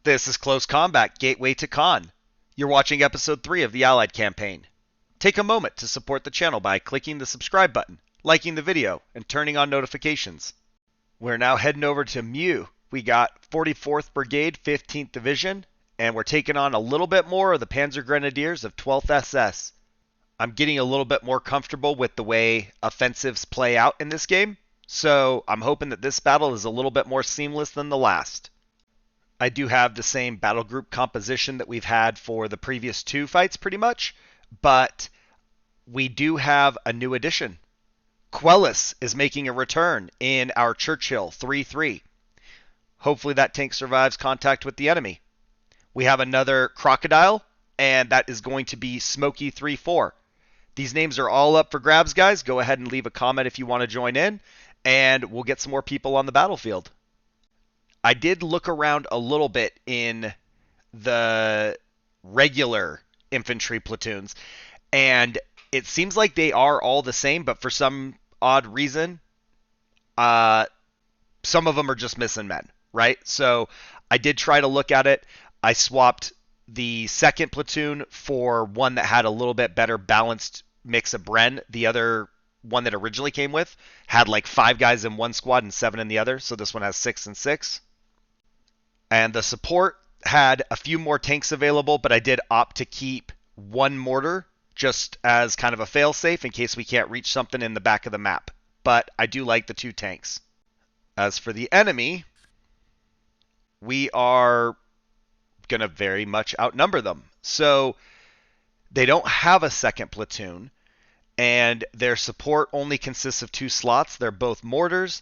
This is Close Combat Gateway to Caen. You're watching episode 3 of the Allied campaign. Take a moment to support the channel by clicking the subscribe button, liking the video, and turning on notifications. We're now heading over to Mue. We got 44th Brigade, 15th Division, and we're taking on a little bit more of the Panzer Grenadiers of 12th SS. I'm getting a little bit more comfortable with the way offensives play out in this game, so I'm hoping that this battle is a little bit more seamless than the last. I do have the same battle group composition that we've had for the previous two fights pretty much, but we do have a new addition. Quellis is making a return in our Churchill 3-3. Hopefully that tank survives contact with the enemy. We have another Crocodile, and that is going to be Smoky 3-4. These names are all up for grabs, guys. Go ahead and leave a comment if you want to join in, and we'll get some more people on the battlefield. I did look around a little bit in the regular infantry platoons, and it seems like they are all the same, but for some odd reason, some of them are just missing men, right? So I did try to look at it. I swapped the second platoon for one that had a little bit better balanced mix of Bren. The other one that originally came with had like 5 guys in one squad and 7 in the other, so this one has 6 and 6. And the support had a few more tanks available, but I did opt to keep one mortar just as kind of a fail-safe in case we can't reach something in the back of the map. But I do like the 2 tanks. As for the enemy, we are going to very much outnumber them. So they don't have a second platoon, and their support only consists of 2 slots. They're both mortars,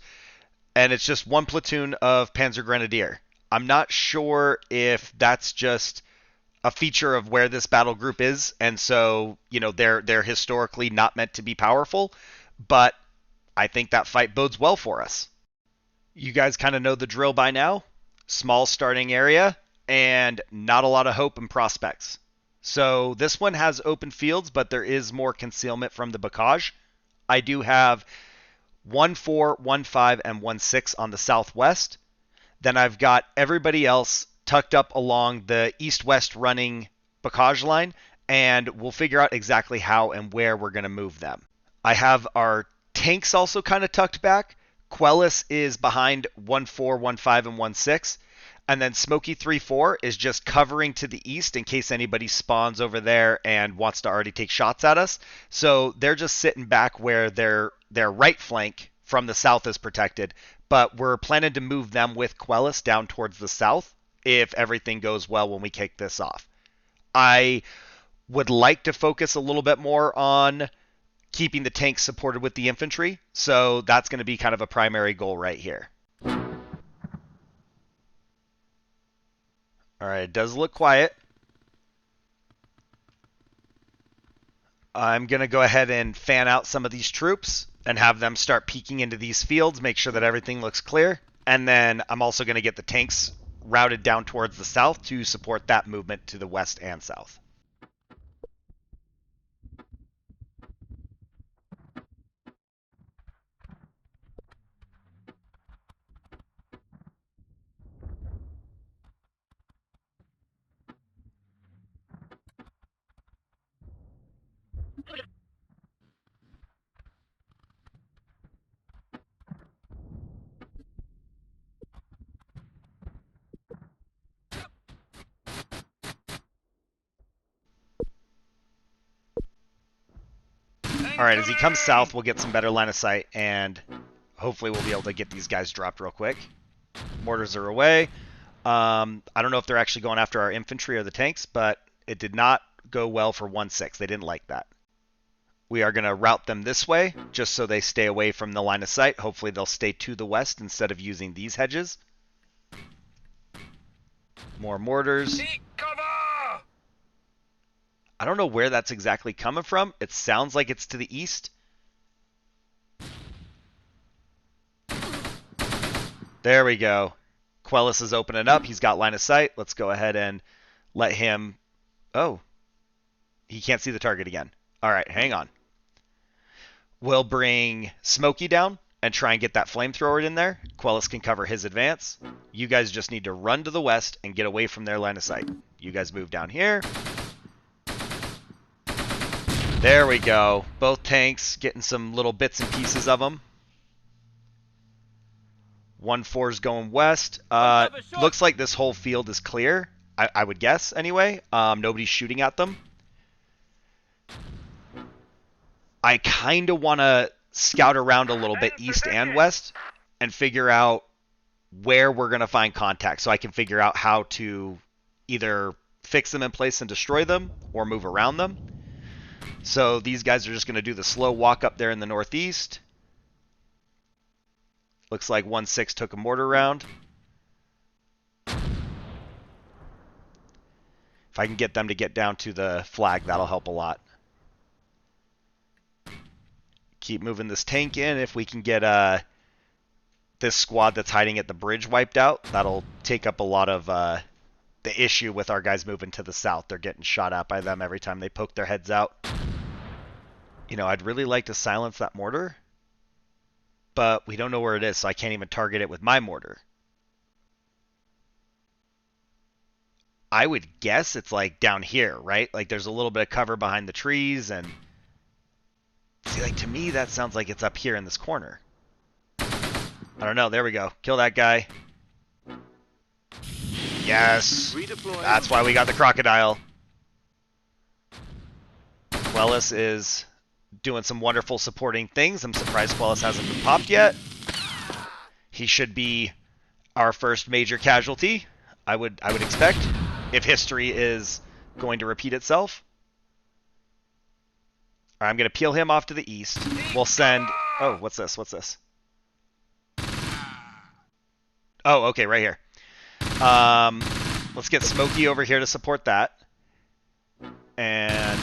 and it's just 1 platoon of Panzer Grenadier. I'm not sure if that's just a feature of where this battle group is, and so, you know, they're historically not meant to be powerful, but I think that fight bodes well for us. You guys kind of know the drill by now. Small starting area, and not a lot of hope and prospects. So this one has open fields, but there is more concealment from the bocage. I do have 1-4, 1-5, and 1-6 on the southwest. Then I've got everybody else tucked up along the east-west running bocage line, and we'll figure out exactly how and where we're going to move them. I have our tanks also kind of tucked back. Quellis is behind 1-4, 1-5, and 1-6. And then Smoky 3-4 is just covering to the east in case anybody spawns over there and wants to already take shots at us. So they're just sitting back where their right flank from the south is protected. But we're planning to move them with Quellis down towards the south if everything goes well when we kick this off. I would like to focus a little bit more on keeping the tanks supported with the infantry, so that's going to be kind of a primary goal right here. Alright, it does look quiet. I'm going to go ahead and fan out some of these troops and have them start peeking into these fields, make sure that everything looks clear. And then I'm also going to get the tanks routed down towards the south to support that movement to the west and south. Alright, as he comes south, we'll get some better line of sight, and hopefully we'll be able to get these guys dropped real quick. Mortars are away. I don't know if they're actually going after our infantry or the tanks, but it did not go well for 1-6. They didn't like that. We are going to route them this way, just so they stay away from the line of sight. Hopefully they'll stay to the west instead of using these hedges. More mortars. I don't know where that's exactly coming from. It sounds like it's to the east. There we go. Quellis is opening up. He's got line of sight. Let's go ahead and let him... Oh. He can't see the target again. All right, hang on. We'll bring Smoky down. and try and get that flamethrower in there. Quellis can cover his advance. You guys just need to run to the west and get away from their line of sight. You guys move down here. There we go. Both tanks getting some little bits and pieces of them. 1-4's going west. Looks like this whole field is clear. I would guess, anyway. Nobody's shooting at them. I kind of want to scout around a little bit east and west and figure out where we're going to find contact so I can figure out how to either fix them in place and destroy them or move around them. So these guys are just going to do the slow walk up there in the northeast. Looks like 1-6 took a mortar round. If I can get them to get down to the flag, that'll help a lot. Keep moving this tank in. If we can get this squad that's hiding at the bridge wiped out, that'll take up a lot of the issue with our guys moving to the south. They're getting shot at by them every time they poke their heads out. You know, I'd really like to silence that mortar, but we don't know where it is, so I can't even target it with my mortar. I would guess it's like down here, right? Like there's a little bit of cover behind the trees, and see, like to me that sounds like it's up here in this corner. I don't know. There we go. Kill that guy. Yes. That's why we got the crocodile. Quellis is doing some wonderful supporting things. I'm surprised Quellis hasn't been popped yet. He should be our first major casualty, I would expect, if history is going to repeat itself. All right, I'm going to peel him off to the east. We'll send... Oh, what's this? What's this? Oh, okay, right here. Let's get Smokey over here to support that. And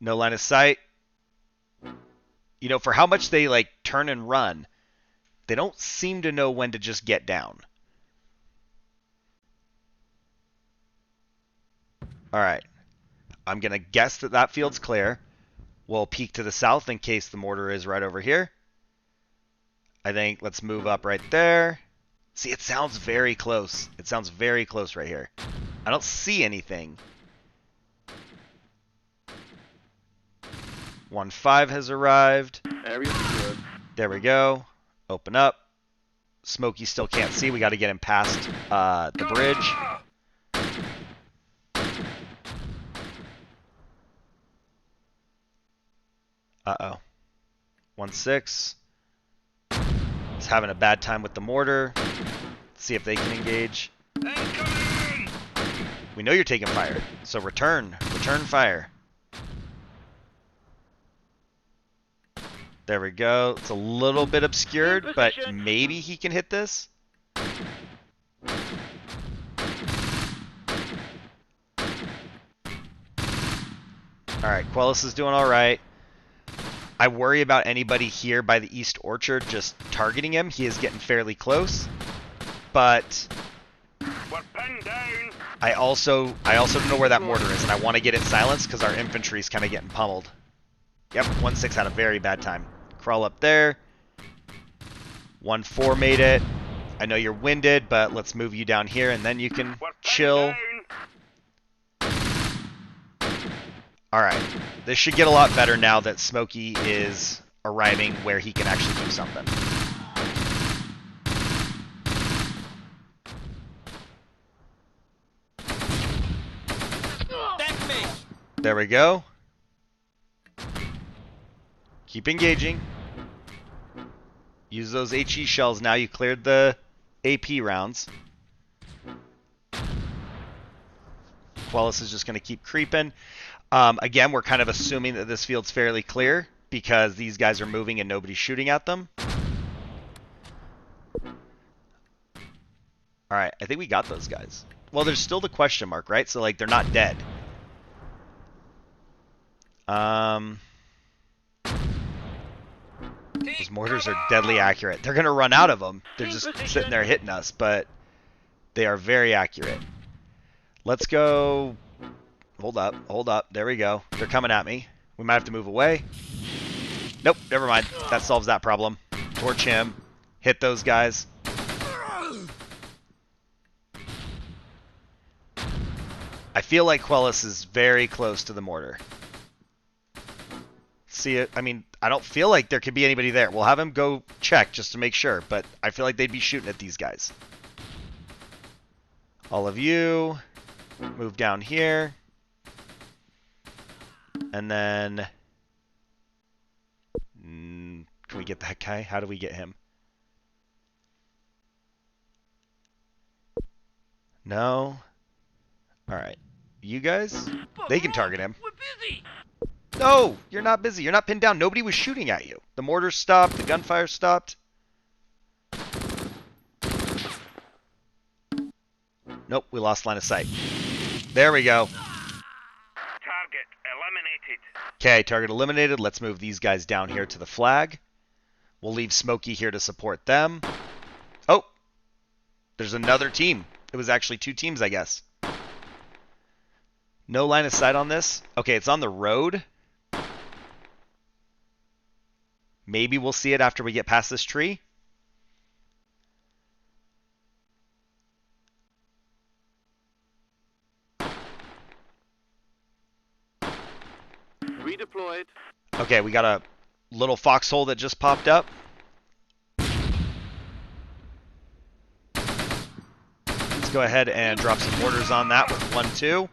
no line of sight. You know, for how much they like turn and run, they don't seem to know when to just get down. All right. I'm going to guess that that field's clear. We'll peek to the south in case the mortar is right over here. I think let's move up right there. See, it sounds very close. It sounds very close right here. I don't see anything. 1-5 has arrived. There we go. Open up. Smokey still can't see. We got to get him past the bridge. Uh-oh. 1-6. He's having a bad time with the mortar. Let's see if they can engage. We know you're taking fire, so return. Return fire. There we go. It's a little bit obscured, but maybe he can hit this. Alright, Quellis is doing alright. I worry about anybody here by the East Orchard just targeting him. He is getting fairly close. But I also don't know where that mortar is, and I want to get it silenced because our infantry is kind of getting pummeled. Yep, 1-6 had a very bad time. Crawl up there. 1-4 made it. I know you're winded, but let's move you down here, and then you can chill. Alright, this should get a lot better now that Smokey is arriving where he can actually do something. There we go. Keep engaging. Use those HE shells now. You cleared the AP rounds. Quellis is just going to keep creeping. Again, we're kind of assuming that this field's fairly clear because these guys are moving and nobody's shooting at them. Alright, I think we got those guys. Well, there's still the question mark, right? So, like, they're not dead. Those mortars are deadly accurate. They're going to run out of them. They're just sitting there hitting us, but they are very accurate. Let's go... Hold up, hold up. There we go. They're coming at me. We might have to move away. Nope, never mind. That solves that problem. Torch him. Hit those guys. I feel like Quellis is very close to the mortar. See it? I mean, I don't feel like there could be anybody there. We'll have him go check just to make sure, but I feel like they'd be shooting at these guys. All of you, move down here. And then... can we get that guy? How do we get him? No. Alright. You guys? They can target him. We're busy. No! You're not busy. You're not pinned down. Nobody was shooting at you. The mortar stopped. The gunfire stopped. Nope, we lost line of sight. There we go. Target eliminated. Okay, target eliminated. Let's move these guys down here to the flag. We'll leave Smokey here to support them. Oh! There's another team. It was actually 2 teams, I guess. No line of sight on this. Okay, it's on the road. Maybe we'll see it after we get past this tree. Redeployed. Okay, we got a little foxhole that just popped up. Let's go ahead and drop some mortars on that with 1-2.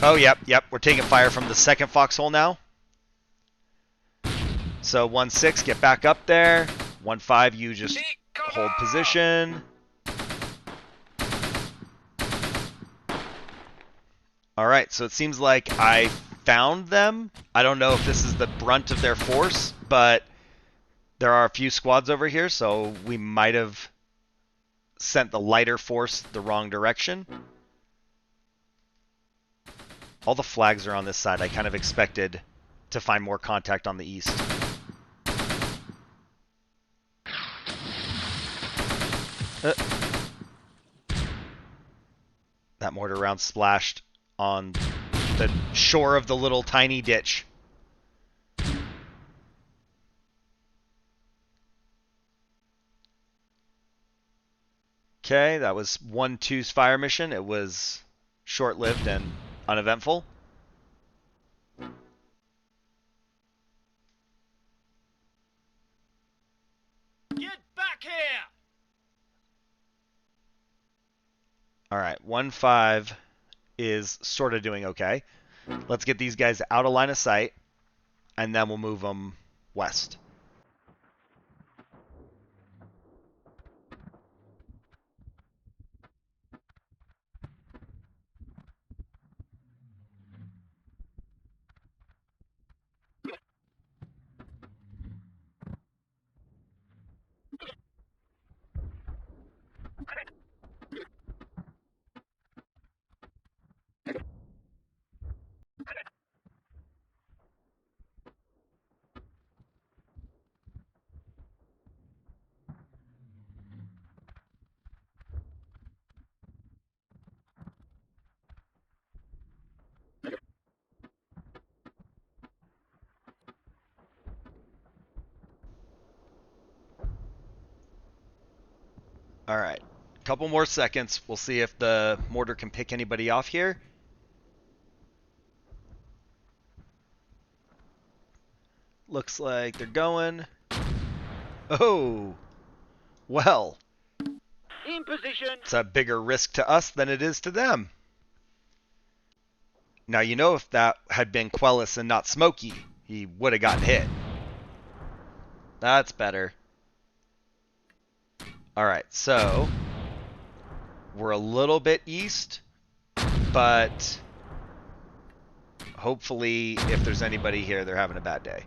Oh, yep. We're taking fire from the second foxhole now. So 1-6, get back up there. 1-5, you just hold position. All right, so it seems like I found them. I don't know if this is the brunt of their force, but there are a few squads over here, so we might have sent the lighter force the wrong direction. All the flags are on this side. I kind of expected to find more contact on the east. That mortar round splashed on the shore of the little tiny ditch. Okay, that was 1-2's fire mission. It was short-lived and uneventful. Get back here. All right, 1-5 is sort of doing okay. Let's get these guys out of line of sight, and then we'll move them west. All right, a couple more seconds. We'll see if the mortar can pick anybody off here. Looks like they're going. Oh, well. In position. It's a bigger risk to us than it is to them. Now, you know, if that had been Quellis and not Smokey, he would have gotten hit. That's better. All right, so we're a little bit east, but hopefully if there's anybody here, they're having a bad day.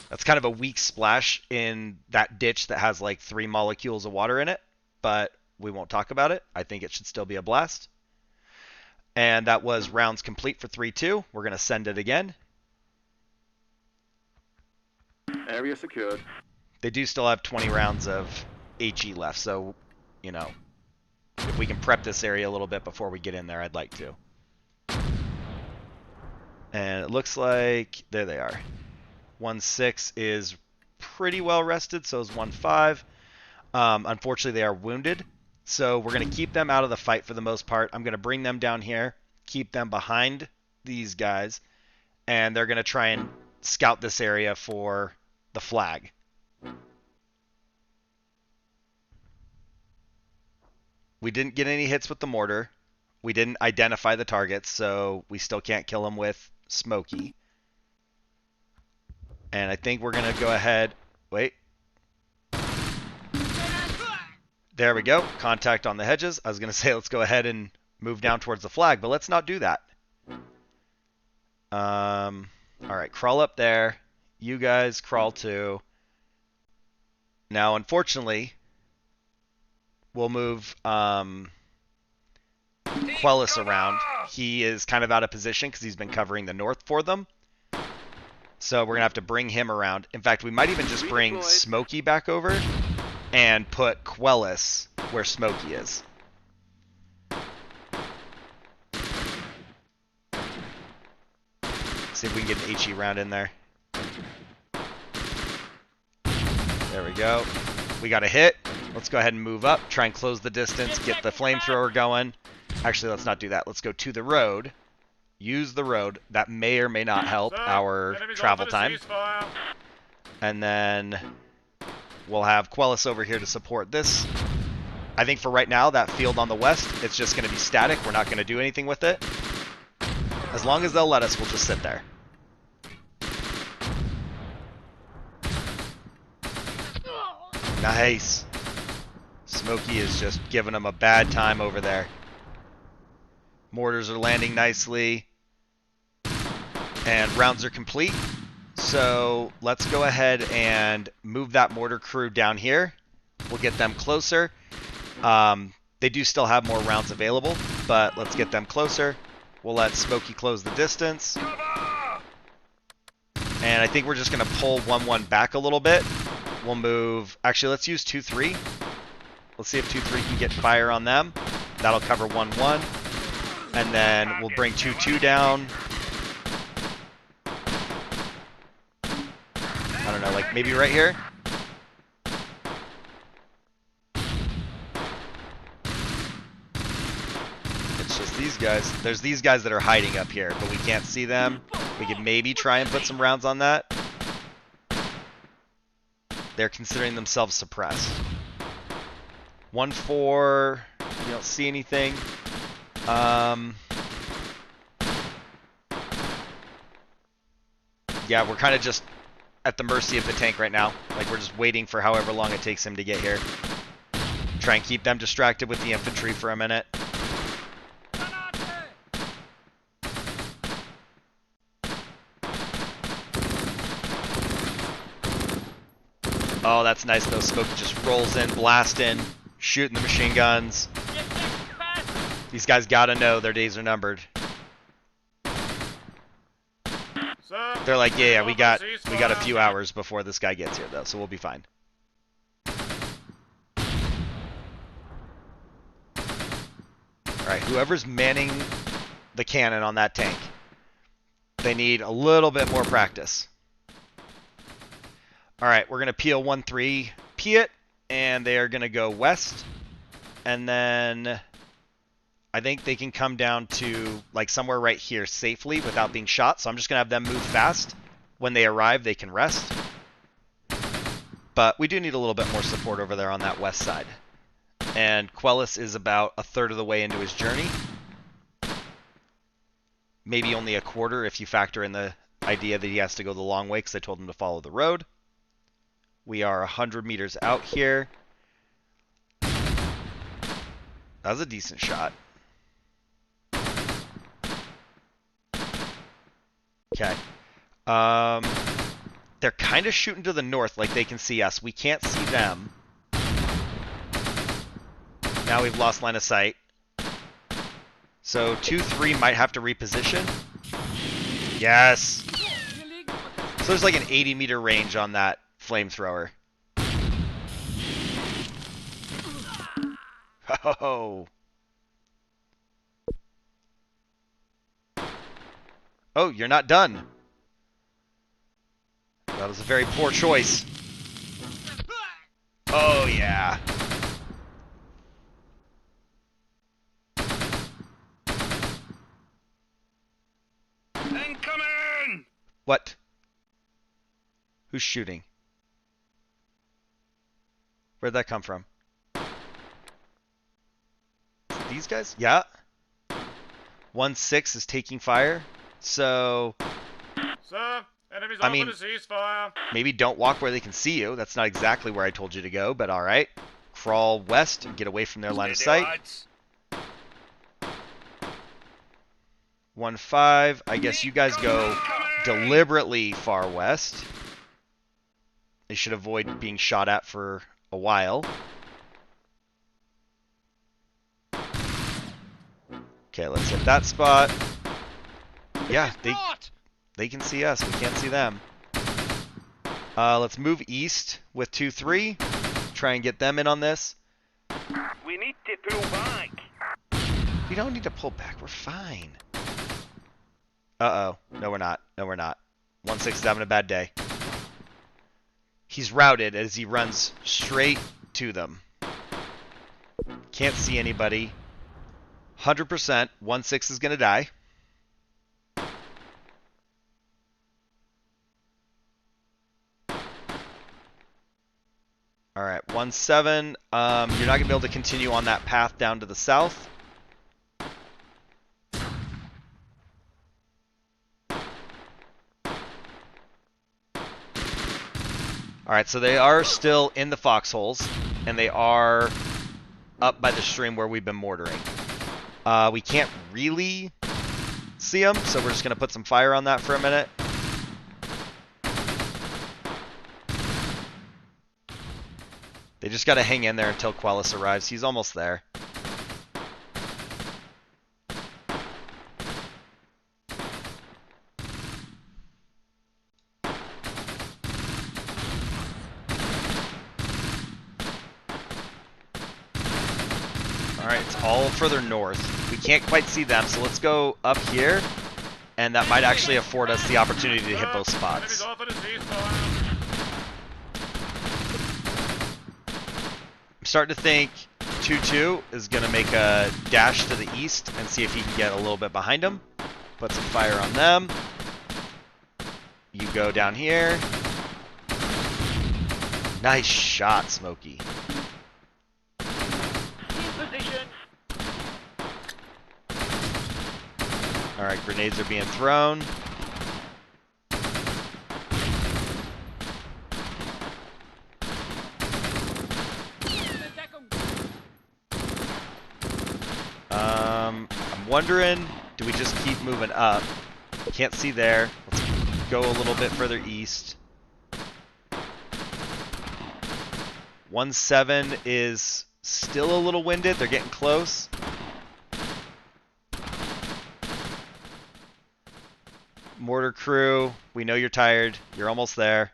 That's kind of a weak splash in that ditch that has like 3 molecules of water in it, but we won't talk about it. I think it should still be a blast. And that was rounds complete for 3-2. We're going to send it again. Area secured. They do still have 20 rounds of HE left, so, you know, if we can prep this area a little bit before we get in there, I'd like to. And it looks like, there they are. 1-6 is pretty well rested, so is 1-5. Unfortunately, they are wounded. So we're going to keep them out of the fight for the most part. I'm going to bring them down here, keep them behind these guys, and they're going to try and scout this area for the flag. We didn't get any hits with the mortar. We didn't identify the targets, so we still can't kill them with Smoky. And I think we're going to go ahead. Wait. There we go. Contact on the hedges. I was going to say let's go ahead and move down towards the flag, but let's not do that. All right, crawl up there. You guys crawl too. Now, unfortunately, we'll move Quellis around. He is kind of out of position because he's been covering the north for them. So we're going to have to bring him around. In fact, we might even just bring Smoky back over and put Quellis where Smoky is. See if we can get an HE round in there. There we go. We got a hit. Let's go ahead and move up, try and close the distance, get the flamethrower going. Actually, let's not do that. Let's go to the road. Use the road. That may or may not help our travel time. And then we'll have Quellis over here to support this. I think for right now, that field on the west, it's just going to be static. We're not going to do anything with it. As long as they'll let us, we'll just sit there. Nice. Smoky is just giving them a bad time over there. Mortars are landing nicely. And rounds are complete. So let's go ahead and move that mortar crew down here. We'll get them closer. They do still have more rounds available, but let's get them closer. We'll let Smoky close the distance. And I think we're just going to pull 1-1 back a little bit. We'll move... Actually, let's use 2-3. Let's see if 2-3 can get fire on them. That'll cover 1-1. And then we'll bring 2-2 down. I don't know, like maybe right here? It's just these guys. There's these guys that are hiding up here, but we can't see them. We could maybe try and put some rounds on that. They're considering themselves suppressed. 1-4. You don't see anything. Yeah, we're kind of just at the mercy of the tank right now. Like, we're just waiting for however long it takes him to get here. Try and keep them distracted with the infantry for a minute. Oh, that's nice though. Smoke just rolls in, blasting, shooting the machine guns. These guys gotta know their days are numbered. They're like, yeah, we got a few hours before this guy gets here though, so we'll be fine. Alright, whoever's manning the cannon on that tank, they need a little bit more practice. Alright, we're going to peel 1-3, P it, and they are going to go west. And then I think they can come down to like somewhere right here safely without being shot. So I'm just going to have them move fast. When they arrive, they can rest. But we do need a little bit more support over there on that west side. And Quellis is about a third of the way into his journey. Maybe only a quarter if you factor in the idea that he has to go the long way because I told him to follow the road. We are 100 meters out here. That was a decent shot. Okay. They're kind of shooting to the north like they can see us. We can't see them. Now we've lost line of sight. So 2-3 might have to reposition. Yes! So there's like an 80-meter range on that flamethrower. Oh. Oh, you're not done. That was a very poor choice. Oh, yeah. Incoming! What? Who's shooting? Where'd that come from? These guys? Yeah. 1-6 is taking fire. So, Sir, enemies I offer mean, to ceasefire. maybe don't walk where they can see you. That's not exactly where I told you to go, but all right. Crawl west and get away from their line of Steady, sight. lads. 1-5. I guess you guys go deliberately far west. They should avoid being shot at for a while. Okay, let's hit that spot. Yeah, they can see us. We can't see them. Let's move east with 2-3. Try and get them in on this. We need to pull back. We don't need to pull back. We're fine. Uh-oh. No, we're not. No, we're not. 1-6 is having a bad day. He's routed as he runs straight to them. Can't see anybody. 100%. 1-6 is going to die. All right, 1-7. You're not going to be able to continue on that path down to the south. All right, so they are still in the foxholes, and they are up by the stream where we've been mortaring. We can't really see them, so we're just going to put some fire on that for a minute. They just got to hang in there until Quellis arrives. He's almost there. Alright, it's all further north. We can't quite see them, so let's go up here. And that might actually afford us the opportunity to hit both spots. Enemies offer to ceasefire. I'm starting to think 2-2 is going to make a dash to the east and see if he can get a little bit behind him. Put some fire on them. You go down here. Nice shot, Smokey. Position. Alright, grenades are being thrown. I'm wondering, do we just keep moving up? Can't see there. Let's go a little bit further east. 1-7 is still a little winded. They're getting close. Mortar crew, we know you're tired. You're almost there.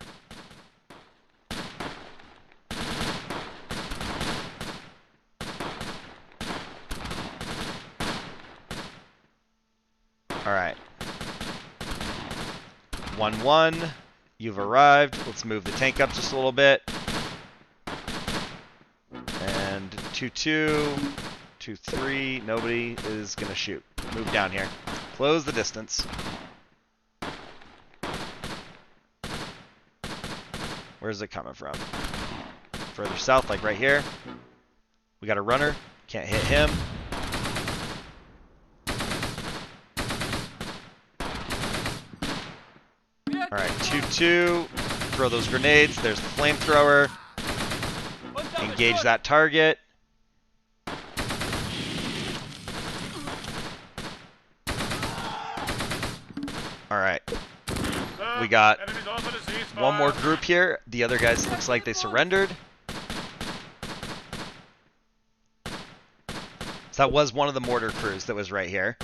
Alright. 1-1. You've arrived. Let's move the tank up just a little bit. And 2-2. 2-3. Nobody is going to shoot. Move down here. Close the distance. Where's it coming from? Further south, like right here. We got a runner. Can't hit him. Alright, 2-2. Throw those grenades. There's the flamethrower. Engage that target. Alright. We got one more group here. The other guys looks like they surrendered. So that was one of the mortar crews that was right here.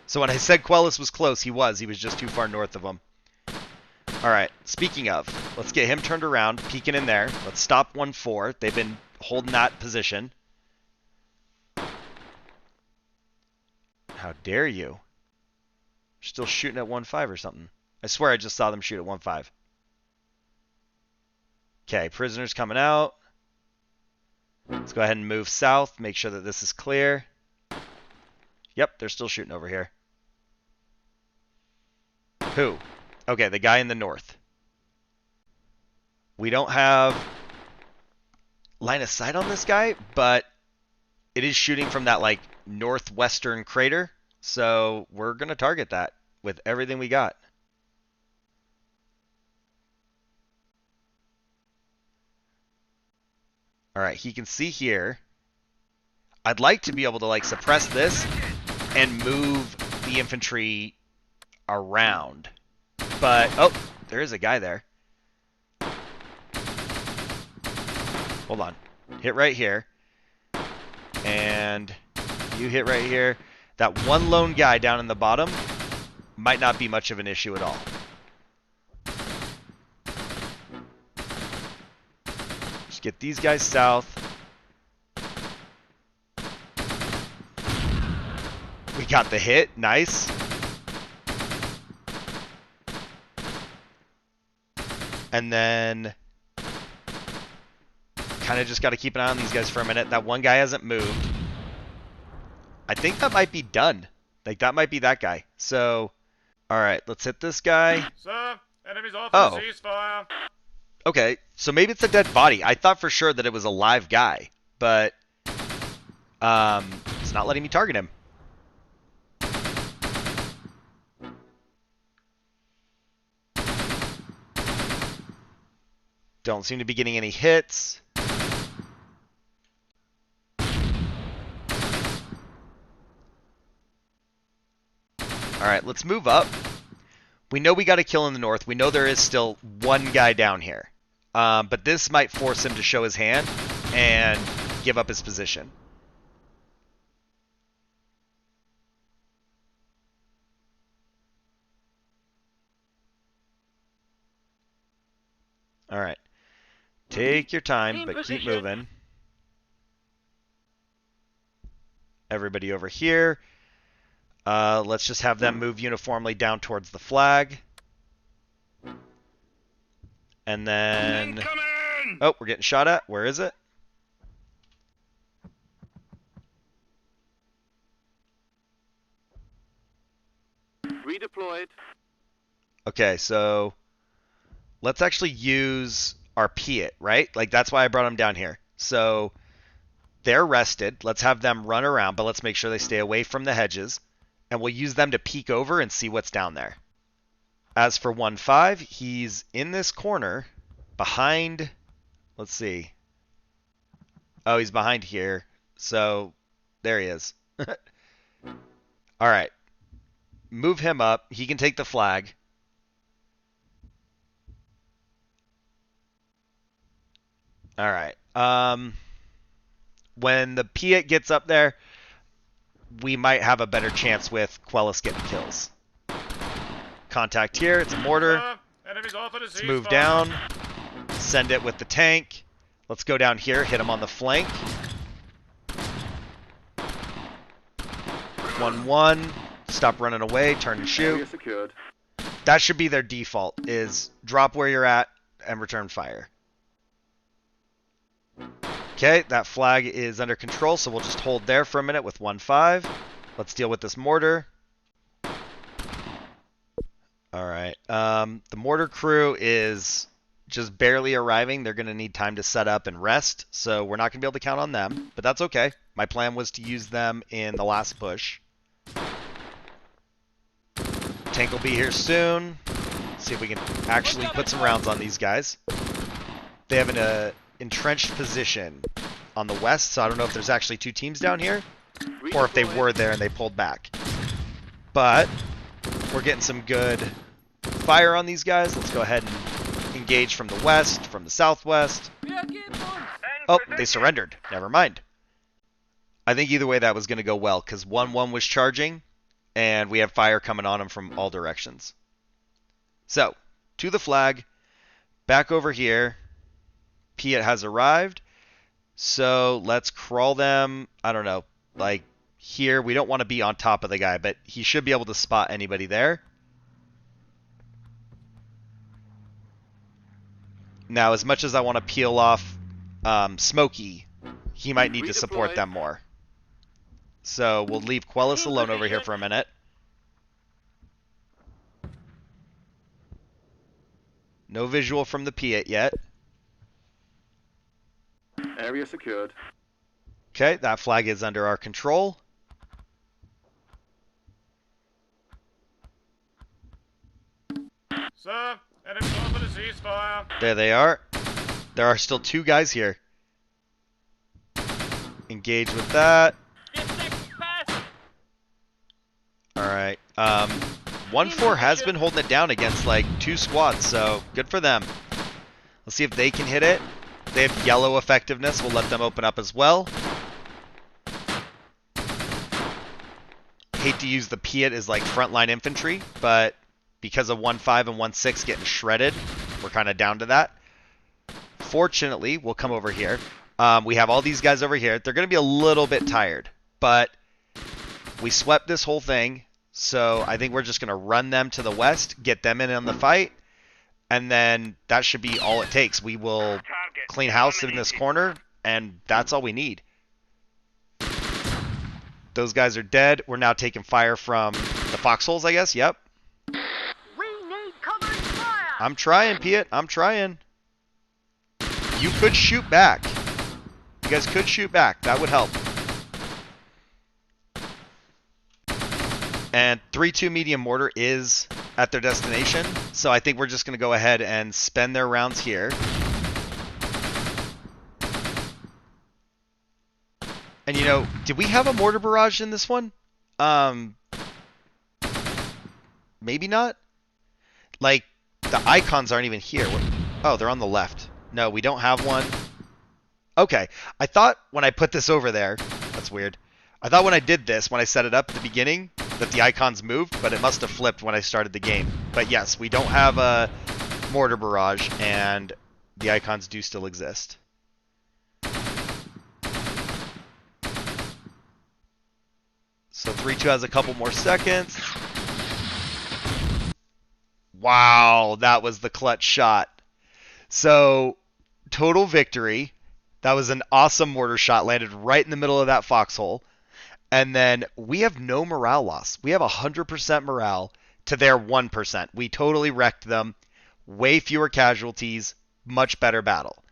So when I said Quellis was close, he was. He was just too far north of him. Alright, speaking of, let's get him turned around, peeking in there. Let's stop 1-4. They've been holding that position. How dare you? Still shooting at 1-5 or something. I swear I just saw them shoot at 1-5. Okay, prisoners coming out. Let's go ahead and move south. Make sure that this is clear. Yep, they're still shooting over here. Who? Okay, the guy in the north. We don't have line of sight on this guy, but it is shooting from that like northwestern crater. So we're going to target that with everything we got. All right, he can see here. I'd like to be able to like suppress this and move the infantry around. But, oh, there is a guy there. Hold on. Hit right here. And you hit right here. That one lone guy down in the bottom might not be much of an issue at all. Just get these guys south. We got the hit. Nice. And then kind of just got to keep an eye on these guys for a minute. That one guy hasn't moved. I think that might be done. Like, that might be that guy. So, all right, let's hit this guy. Sir, enemies off Oh. the ceasefire. Okay, so maybe it's a dead body. I thought for sure that it was a live guy, but it's not letting me target him. Don't seem to be getting any hits. All right, let's move up. We know we got a kill in the north. We know there is still one guy down here. But this might force him to show his hand and give up his position. All right. Take your time, but keep moving. Everybody over here. Let's just have them move uniformly down towards the flag. And then... Incoming! Oh, we're getting shot at. Where is it? Redeployed. Okay, so let's actually use our Piet, right? Like, that's why I brought them down here. So they're rested. Let's have them run around, but let's make sure they stay away from the hedges. And we'll use them to peek over and see what's down there. As for 1-5, he's in this corner behind... Let's see. Oh, he's behind here. So there he is. All right. Move him up. He can take the flag. All right. When the Piet gets up there, we might have a better chance with Quellis getting kills. Contact here. It's a mortar. Sir, enemies off the Let's move ceasefire. down. Send it with the tank. Let's go down here. Hit him on the flank. 1-1. Stop running away. Turn and shoot. Area secured. That should be their default, is drop where you're at and return fire. Okay, that flag is under control, so we'll just hold there for a minute with 1-5. Let's deal with this mortar. All right. The mortar crew is just barely arriving. They're going to need time to set up and rest, so we're not going to be able to count on them, but that's okay. My plan was to use them in the last push. Tank will be here soon. See if we can actually put some rounds on these guys. They have an entrenched position on the west, so I don't know if there's actually two teams down here, or if they were there and they pulled back. But we're getting some good fire on these guys. Let's go ahead and engage from the west, from the southwest. Oh, they surrendered. Never mind. I think either way that was going to go well, because 1-1 was charging, and we have fire coming on them from all directions. So, to the flag, back over here. Piet has arrived, so let's crawl them, I don't know, like here. We don't want to be on top of the guy, but he should be able to spot anybody there. Now, as much as I want to peel off Smokey, he might need to support them more. So we'll leave Quellis alone over here for a minute. No visual from the Piet yet. Area secured. Okay, that flag is under our control. Sir, enemies offer a ceasefire. There they are. There are still 2 guys here. Engage with that. Alright. 1-4 has been holding it down against like 2 squads, so good for them. Let's see if they can hit it. They have yellow effectiveness. We'll let them open up as well. Hate to use the Piet as like frontline infantry, but because of 1-5 and 1-6 getting shredded, we're kind of down to that. Fortunately, we'll come over here. We have all these guys over here. They're going to be a little bit tired, but we swept this whole thing. So I think we're just going to run them to the west, get them in on the fight, and then that should be all it takes. We will clean house in this corner, and that's all we need. Those guys are dead. We're now taking fire from the foxholes, I guess. Yep. We need covering fire. I'm trying, Piet. I'm trying. You could shoot back. You guys could shoot back. That would help. And 3-2 medium mortar is at their destination. So I think we're just going to go ahead and spend their rounds here. And you know, did we have a mortar barrage in this one? Maybe not. Like, the icons aren't even here. Oh, they're on the left. No, we don't have one. Okay. I thought when I put this over there, that's weird. I thought when I did this, when I set it up at the beginning, that the icons moved, but it must have flipped when I started the game. But yes, we don't have a mortar barrage, and the icons do still exist. So 3-2 has a couple more seconds. Wow, that was the clutch shot. So, total victory. That was an awesome mortar shot, landed right in the middle of that foxhole. And then we have no morale loss. We have 100% morale to their 1%. We totally wrecked them. Way fewer casualties. Much better battle.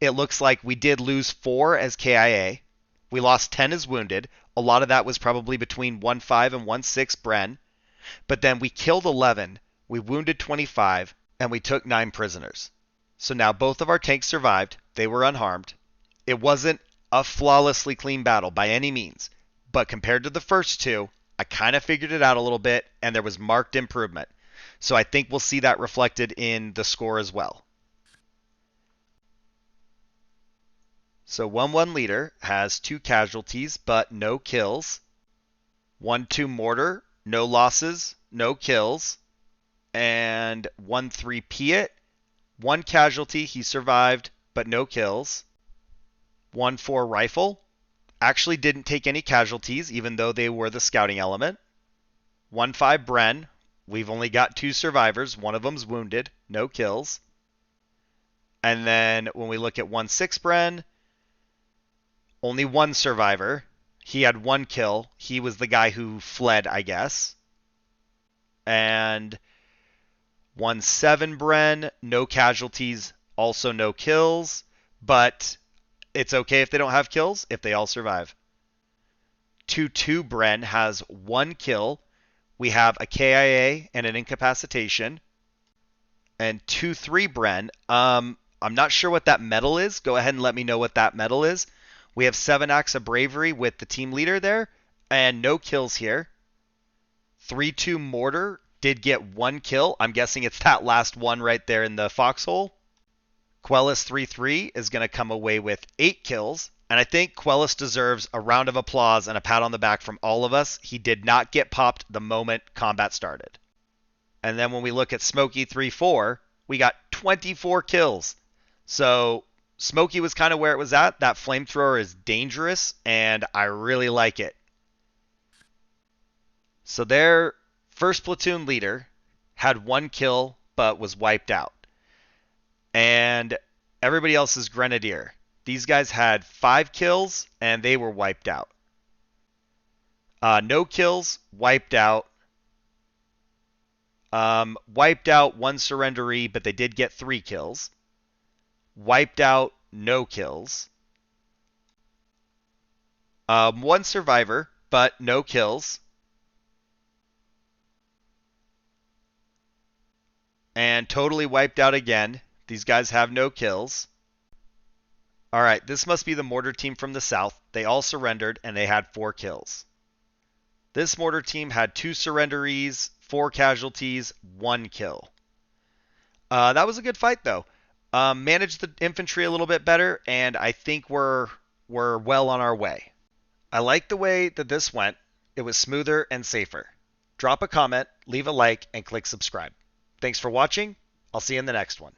It looks like we did lose 4 as KIA. We lost 10 as wounded. A lot of that was probably between 1-5 and 1-6 Bren. But then we killed 11. We wounded 25. And we took 9 prisoners. So now both of our tanks survived. They were unharmed. It wasn't a flawlessly clean battle by any means. But compared to the first 2, I kind of figured it out a little bit, and there was marked improvement. So I think we'll see that reflected in the score as well. So 1-1 leader has 2 casualties, but no kills. 1-2 mortar, no losses, no kills. And 1-3 Piet, 1 casualty, he survived, but no kills. 1-4 rifle, actually didn't take any casualties, even though they were the scouting element. 1-5 Bren, we've only got 2 survivors, one of them's wounded, no kills. And then when we look at 1-6 Bren, only 1 survivor. He had 1 kill. He was the guy who fled, I guess. And 1-7 Bren, no casualties, also no kills, but it's okay if they don't have kills, if they all survive. 2-2 Bren has 1 kill. We have a KIA and an incapacitation. And 2-3 Bren, I'm not sure what that medal is. Go ahead and let me know what that medal is. We have 7 acts of bravery with the team leader there, and no kills here. 3-2 mortar did get 1 kill. I'm guessing it's that last one right there in the foxhole. Quellis 3-3 is going to come away with 8 kills. And I think Quellis deserves a round of applause and a pat on the back from all of us. He did not get popped the moment combat started. And then when we look at Smokey 3-4, we got 24 kills. So Smokey was kind of where it was at. That flamethrower is dangerous, and I really like it. So their first platoon leader had 1 kill but was wiped out. And everybody else is grenadier. These guys had 5 kills and they were wiped out. No kills, wiped out. Wiped out 1 surrenderee, but they did get 3 kills. Wiped out, no kills. 1 survivor, but no kills. And totally wiped out again. These guys have no kills. Alright, this must be the mortar team from the south. They all surrendered and they had 4 kills. This mortar team had 2 surrenderies, 4 casualties, 1 kill. That was a good fight though. Managed the infantry a little bit better, and I think we're well on our way. I like the way that this went. It was smoother and safer. Drop a comment, leave a like, and click subscribe. Thanks for watching. I'll see you in the next one.